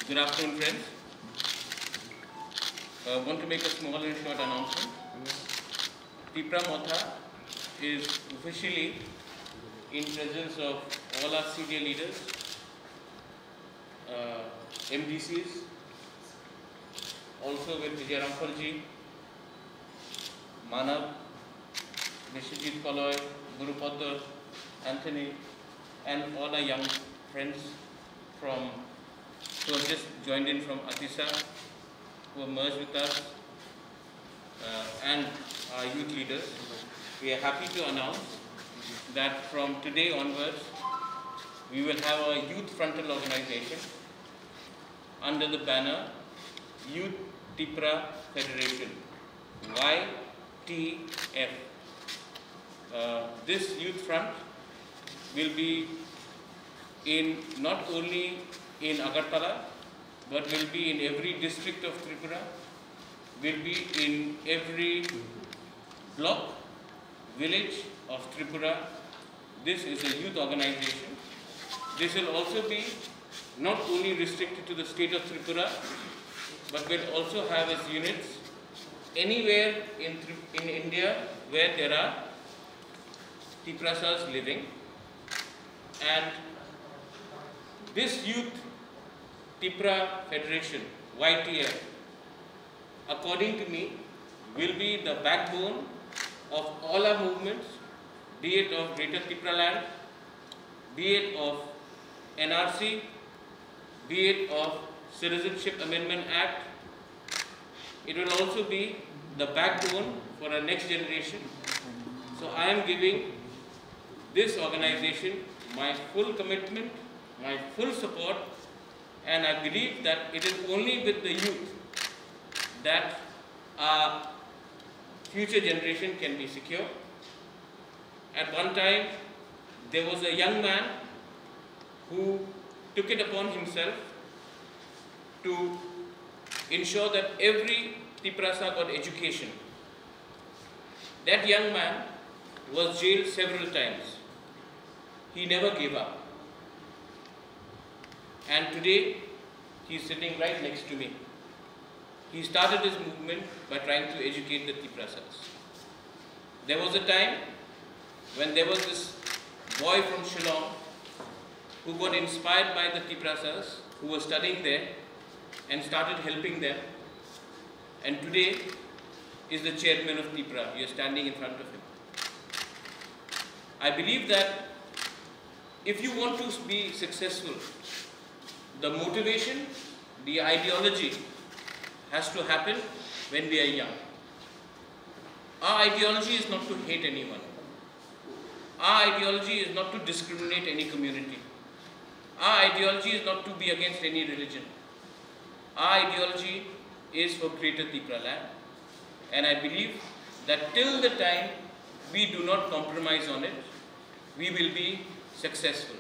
Good afternoon, friends. I want to make a small and short announcement. Tipra Motha is officially in presence of all our senior leaders, MDCs, also with Vijay Rampalji, Manav, Vishwajit Paloy, Guru Padar, Anthony, and all our young friends who have just joined in from Atisa, who have merged with us, and our youth leaders. We are happy to announce that from today onwards, we will have a youth frontal organization under the banner Youth Tipra Federation, YTF. This youth front will be not only in Agartala, but will be in every district of Tripura, will be in every block, village of Tripura. This is a youth organization. This will also be not only restricted to the state of Tripura, but will also have its units anywhere in India where there are Tiprasas living. And this Youth Tipra Federation, YTF, according to me, will be the backbone of all our movements, be it of Greater Tipra land, be it of NRC, be it of Citizenship Amendment Act. It will also be the backbone for our next generation. So I am giving this organization my full commitment, my full support, and I believe that it is only with the youth that our future generation can be secure. At one time, there was a young man who took it upon himself to ensure that every Tiprasa got education. That young man was jailed several times. He never gave up. And today, he is sitting right next to me. He started his movement by trying to educate the Tiprasas. There was a time when there was this boy from Shillong who got inspired by the Tiprasas who were studying there and started helping them. And today is the chairman of Tipra. You are standing in front of him. I believe that if you want to be successful, the motivation, the ideology has to happen when we are young. Our ideology is not to hate anyone. Our ideology is not to discriminate any community. Our ideology is not to be against any religion. Our ideology is for Greater Tipra land. And I believe that till the time we do not compromise on it, we will be successful.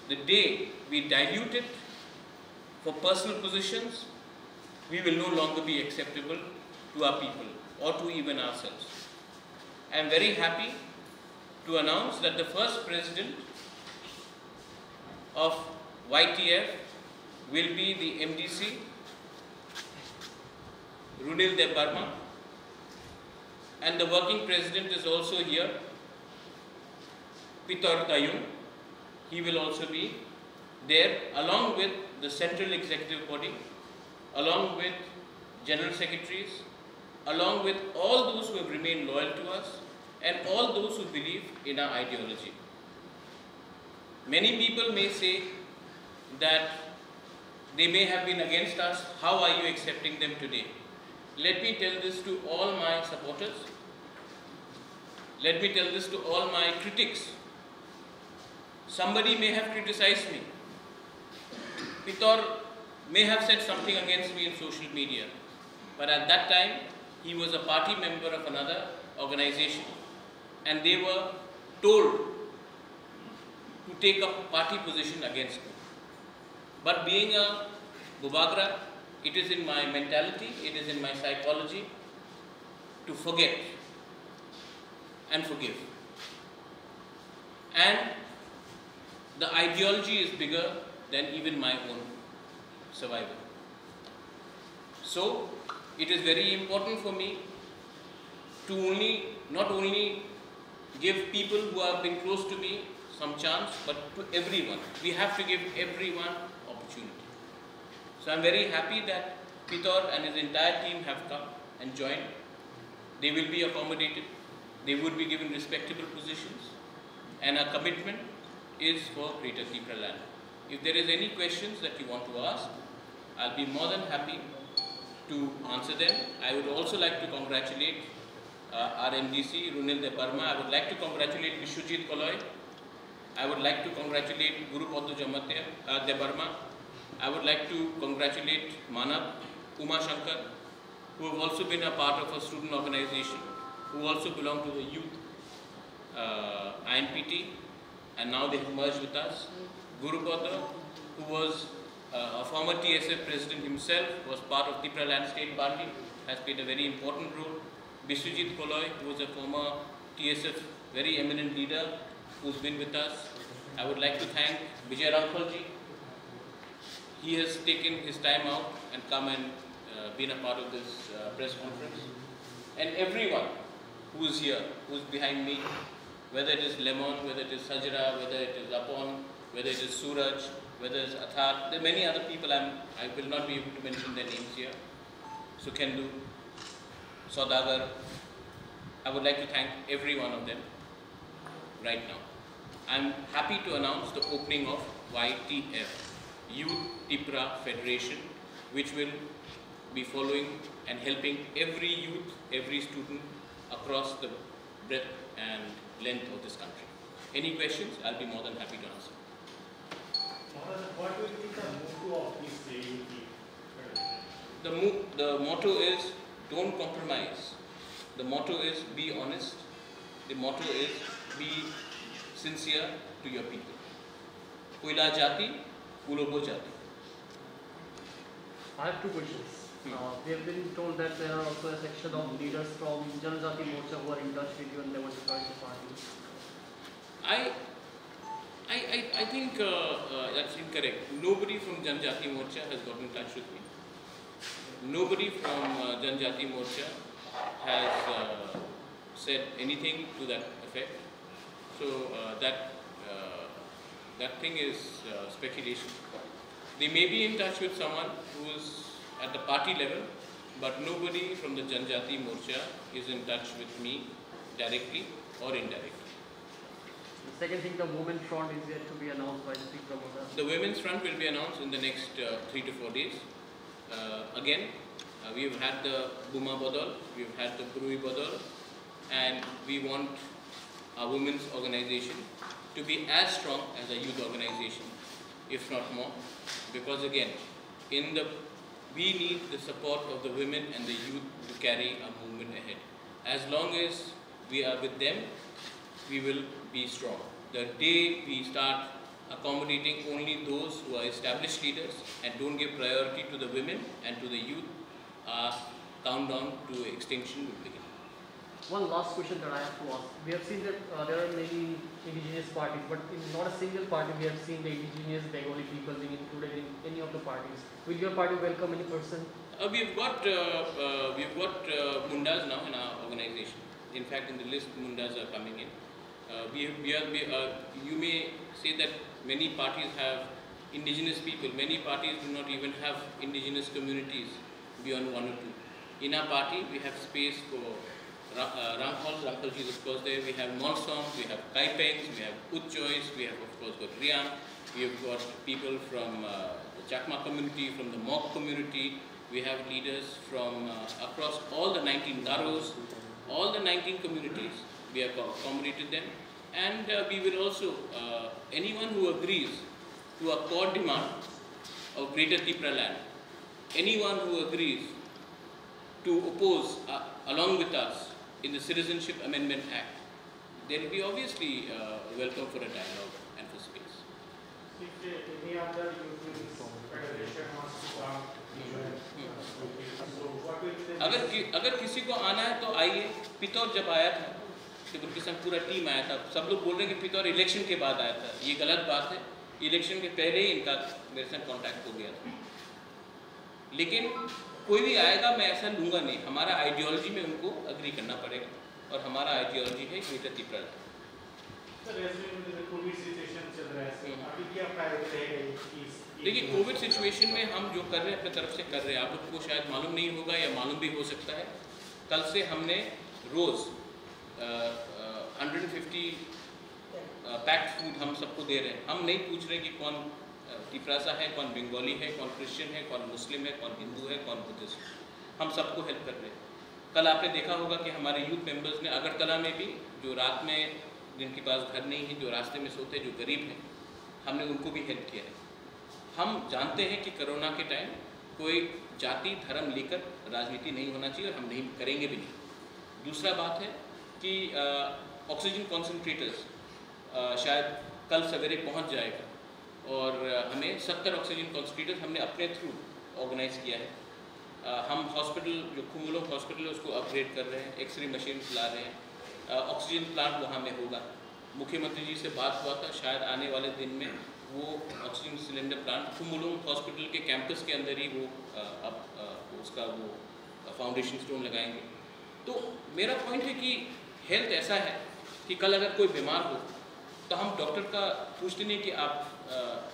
The day we dilute it for personal positions, we will no longer be acceptable to our people or to even ourselves. I am very happy to announce that the first president of YTF will be the MDC, Runil Deb Barma, and the working president is also here, Pitor Tayung. He will also be there along with the central executive body, along with general secretaries, along with all those who have remained loyal to us and all those who believe in our ideology. Many people may say that they may have been against us. How are you accepting them today? Let me tell this to all my supporters. Let me tell this to all my critics. Somebody may have criticized me. Pitor may have said something against me in social media. But at that time, he was a party member of another organization. And they were told to take up party position against me. But being a Bubagra, it is in my mentality, it is in my psychology to forget and forgive. And the ideology is bigger than even my own survival. So it is very important for me to not only give people who have been close to me some chance, but to everyone. We have to give everyone opportunity. So I'm very happy that Pitor and his entire team have come and joined. They will be accommodated. They would be given respectable positions. And our commitment is for Greater Tipra land. If there is any questions that you want to ask, I'll be more than happy to answer them. I would also like to congratulate our MDC, Runil Debarma. I would like to congratulate Vishwajit Koloy. I would like to congratulate Guru Paddu Debarma. I would like to congratulate Manav, Uma Shankar, who have also been a part of a student organization, who also belong to the youth INPT, and now they have merged with us. Guru Paddu, who was a former TSF president himself, was part of Tipra Land State Party, has played a very important role. Biswajit Koloy, who was a former TSF very eminent leader, who's been with us. I would like to thank Vijay Rampalji. He has taken his time out and come and been a part of this press conference. And everyone who is here, who is behind me, whether it is Lemon, whether it is Sajra, whether it is Apon, whether it is Suraj, whether it is Athar, there are many other people I will not be able to mention their names here. Sukhendu, Saudagar. I would like to thank every one of them right now. I am happy to announce the opening of YTF, Youth Tipra Federation, which will be following and helping every youth, every student across the breadth and length of this country. Any questions? I'll be more than happy to answer. What will be the motto of this youth? The motto is don't compromise. The motto is be honest. The motto is be sincere to your people. Koila jati, ulobo jati. I have two questions. We have been told that there are also a section of leaders from Janjati Morcha who are in touch with you and they want to join the party. I think that's incorrect. Nobody from Janjati Morcha has got in touch with me. Nobody from Janjati Morcha has said anything to that effect. So that thing is speculation. They may be in touch with someone who is at the party level, but nobody from the Janjati Morcha is in touch with me directly or indirectly. The second thing, the Women's Front is yet to be announced by the Speaker Promoter. The Women's Front will be announced in the next 3 to 4 days. Again, we have had the Buma Badal, we have had the Brui Badal, and we want our women's organization to be as strong as a youth organization, if not more, because again, we need the support of the women and the youth to carry our movement ahead. As long as we are with them, we will be strong. The day we start accommodating only those who are established leaders and don't give priority to the women and to the youth, our countdown to extinction will begin. One last question that I have to ask. We have seen that there are many indigenous parties, but in not a single party we have seen the indigenous Bengali people being included in any of the parties. Will your party welcome any person? We've got Mundas now in our organization. In fact, in the list, Mundas are coming in. You may say that many parties have indigenous people. Many parties do not even have indigenous communities beyond 1 or 2. In our party, we have space for Rampalji is of course there. We have Monsongs, we have Kaipengs, we have Utchois, we have of course got Riam. We have got people from the Chakma community, from the Mok community. We have leaders from across all the 19 Garos, all the 19 communities. We have accommodated them, and we will also, anyone who agrees to a core demand of Greater Tipra land, anyone who agrees to oppose along with us in the Citizenship Amendment Act, they will be obviously welcome for a dialogue and for space. If any other youth federation wants to come, so what will they अगर किसी को आना है तो आइए. पितौर जब आया था तो उनके संग पूरा टीम आया था. सब लोग बोल रहे हैं कि पितौर इलेक्शन के बाद आया था. ये गलत बात है. इलेक्शन के पहले ही इनका मेरे साथ कांटेक्ट हो गया था. लेकिन कोई भी आएगा मैं ऐसा लूँगा नहीं, हमारा आइडियोलॉजी में उनको अग्री करना पड़ेगा और हमारा आइडियोलॉजी है ग्रेटर त्रिपुरा लैंड। सर ऐसे कोविड सिचुएशन चल रहा है, अभी क्या प्रायोरिटी रहेगा? देखिए कोविड सिचुएशन में हम जो कर रहे हैं अपने तरफ से कर रहे हैं, आप लोग को शायद मालूम नहीं होगा या मालूम भी हो सकता है, कल से हमने रोज़ 150 पैक्ड फूड हम सबको दे रहे हैं। हम नहीं पूछ रहे कि कौन त्रिपुरासा है, कौन बंगाली है, कौन क्रिश्चियन है, कौन मुस्लिम है, कौन हिंदू है, कौन बुद्धिस्ट, हम सबको हेल्प कर रहे हैं। कल आपने देखा होगा कि हमारे यूथ मेंबर्स ने अगरतला में भी, जो रात में जिनके पास घर नहीं है, जो रास्ते में सोते हैं, जो गरीब हैं, हमने उनको भी हेल्प किया है। हम जानते हैं कि कोरोना के टाइम कोई जाति धर्म लेकर राजनीति नहीं होना चाहिए और हम नहीं करेंगे भी नहीं। दूसरा बात है कि ऑक्सीजन कॉन्सेंट्रेटर्स शायद कल सवेरे पहुंच जाएगा और हमें 70 ऑक्सीजन कॉन्सेंट्रेटर्स हमने अपने थ्रू ऑर्गेनाइज किया है। हम हॉस्पिटल जो खुमुलों हॉस्पिटल है उसको अपग्रेड कर रहे हैं, एक्सरे मशीन ला रहे हैं, ऑक्सीजन प्लांट वहाँ में होगा। मुख्यमंत्री जी से बात हुआ था, शायद आने वाले दिन में वो ऑक्सीजन सिलेंडर प्लांट खुमुलों हॉस्पिटल के कैंपस के अंदर ही वो उसका वो फाउंडेशन स्टोन लगाएंगे। तो मेरा पॉइंट है कि हेल्थ ऐसा है कि कल अगर कोई बीमार हो तो हम डॉक्टर का पूछते नहीं कि आप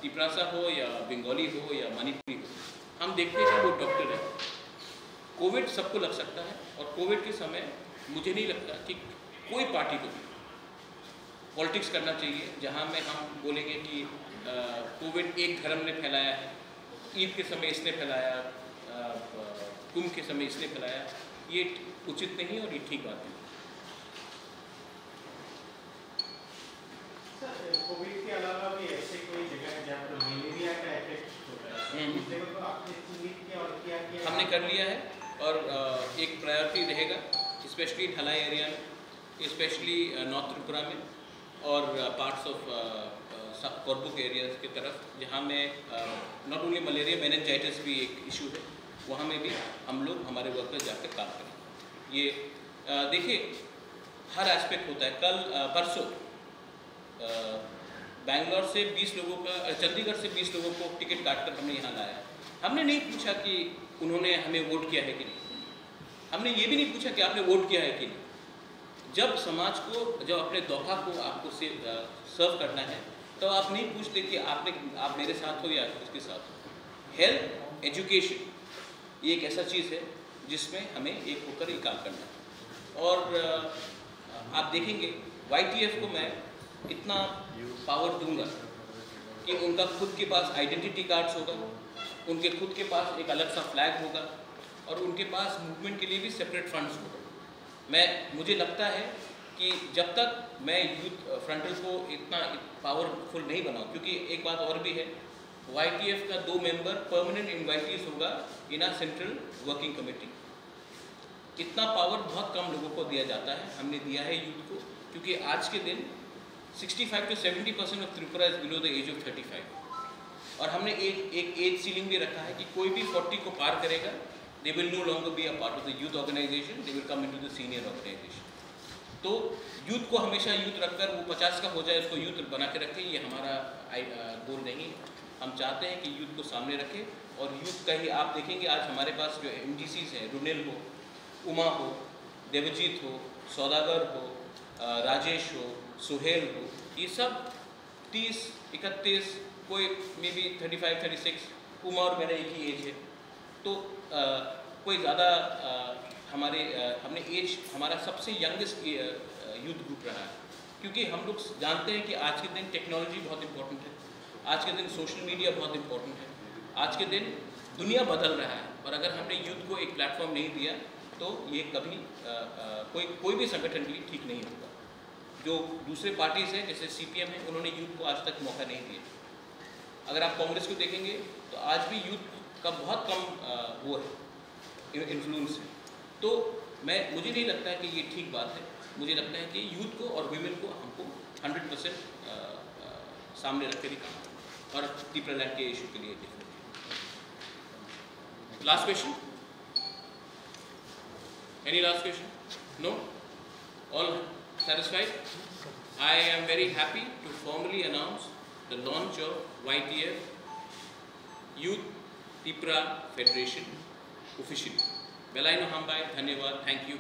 त्रिपुरासा हो या बंगाली हो या मणिपुरी हो, हम देखते हैं कि वो डॉक्टर है। कोविड सबको लग सकता है और कोविड के समय मुझे नहीं लगता कि कोई पार्टी को पॉलिटिक्स करना चाहिए जहां में हम बोलेंगे कि कोविड एक धर्म ने फैलाया है, ईद के समय इसने फैलाया, कुंभ के समय इसने फैलाया, ये उचित नहीं और ये ठीक बात नहीं। कोविड के अलावा भी ऐसे कोई जगह है जहाँ पर मलेरिया का इफेक्ट होता है, उस जगह को आपने चिन्हित किया और क्या किया? हमने कर लिया है और एक प्रायोरिटी रहेगा स्पेशली ढलाई एरिया में, स्पेशली नॉर्थ त्रिपुरा में और पार्ट्स ऑफ कोरबुक एरियाज की तरफ, जहाँ में नॉट ओनली मलेरिया मेनिंजाइटिस भी एक इशू है, वहाँ में भी हम लोग हमारे वर्कर्स जाकर काम करें। ये देखिए हर एस्पेक्ट होता है। कल परसों बैंगलोर से 20 लोगों का, चंडीगढ़ से 20 लोगों को टिकट काटकर हमने यहाँ लाया। हमने नहीं पूछा कि उन्होंने हमें वोट किया है कि नहीं, हमने ये भी नहीं पूछा कि आपने वोट किया है कि नहीं। जब समाज को, जब अपने दोहा को आपको सर्व करना है तो आप नहीं पूछते कि आप मेरे साथ हो या उसके साथ हो। हेल्थ एजुकेशन ये एक ऐसा चीज़ है जिसमें हमें एक होकर ही काम करना है। और आप देखेंगे YTF को मैं इतना पावर दूंगा कि उनका खुद के पास आइडेंटिटी कार्ड्स होगा, उनके खुद के पास एक अलग सा फ्लैग होगा और उनके पास मूवमेंट के लिए भी सेपरेट फंड्स होगा। मुझे लगता है कि जब तक मैं यूथ फ्रंटल को इतना पावरफुल नहीं बनाऊं, क्योंकि एक बात और भी है, YTF का 2 मेंबर परमानेंट इनवाइटीज होगा इन आ सेंट्रल वर्किंग कमेटी। इतना पावर बहुत कम लोगों को दिया जाता है, हमने दिया है यूथ को, क्योंकि आज के दिन 65 to 70% of Tripura is below the age of 35 और हमने एक एज सीलिंग भी रखा है कि कोई भी 40 को पार करेगा, they will no longer be a part of the youth organisation, they will come into the senior organisation. तो यूथ को हमेशा यूथ रखकर वो 50 का हो जाए उसको यूथ बना के रखें, ये हमारा गोल नहीं है। हम चाहते हैं कि यूथ को सामने रखें और यूथ का ही आप देखेंगे आज हमारे पास जो MDCs हैं, रुनेल हो, उमा हो, देवजीत हो, सौदागर हो, राजेश हो, सुहेल हो, ये सब 30, 31, कोई मे बी 35, 36, उमा और मेरा एक ही एज है। तो कोई ज़्यादा हमने एज हमारा सबसे यंगेस्ट यूथ ग्रुप रहा है, क्योंकि हम लोग जानते हैं कि आज के दिन टेक्नोलॉजी बहुत इंपॉर्टेंट है, आज के दिन सोशल मीडिया बहुत इंपॉर्टेंट है, आज के दिन दुनिया बदल रहा है और अगर हमने यूथ को एक प्लेटफॉर्म नहीं दिया तो ये कभी कोई भी संगठन के लिए ठीक नहीं होगा। जो दूसरे पार्टीज़ हैं जैसे CPM है, उन्होंने यूथ को आज तक मौका नहीं दिया। अगर आप कांग्रेस को देखेंगे तो आज भी यूथ का बहुत कम वो है, इन्फ्लुएंस है। तो मुझे नहीं लगता है कि ये ठीक बात है। मुझे लगता है कि यूथ को और वीमेन को हमको 100% सामने रख कर ही काम करना और त्रिपुरा लैंड के इशू के लिए different. Last question, any last question? No, all satisfied? I am very happy to formally announce the launch of YTF Youth Tipra Federation officially. Belaino Hambai, Dhanyavad, thank you.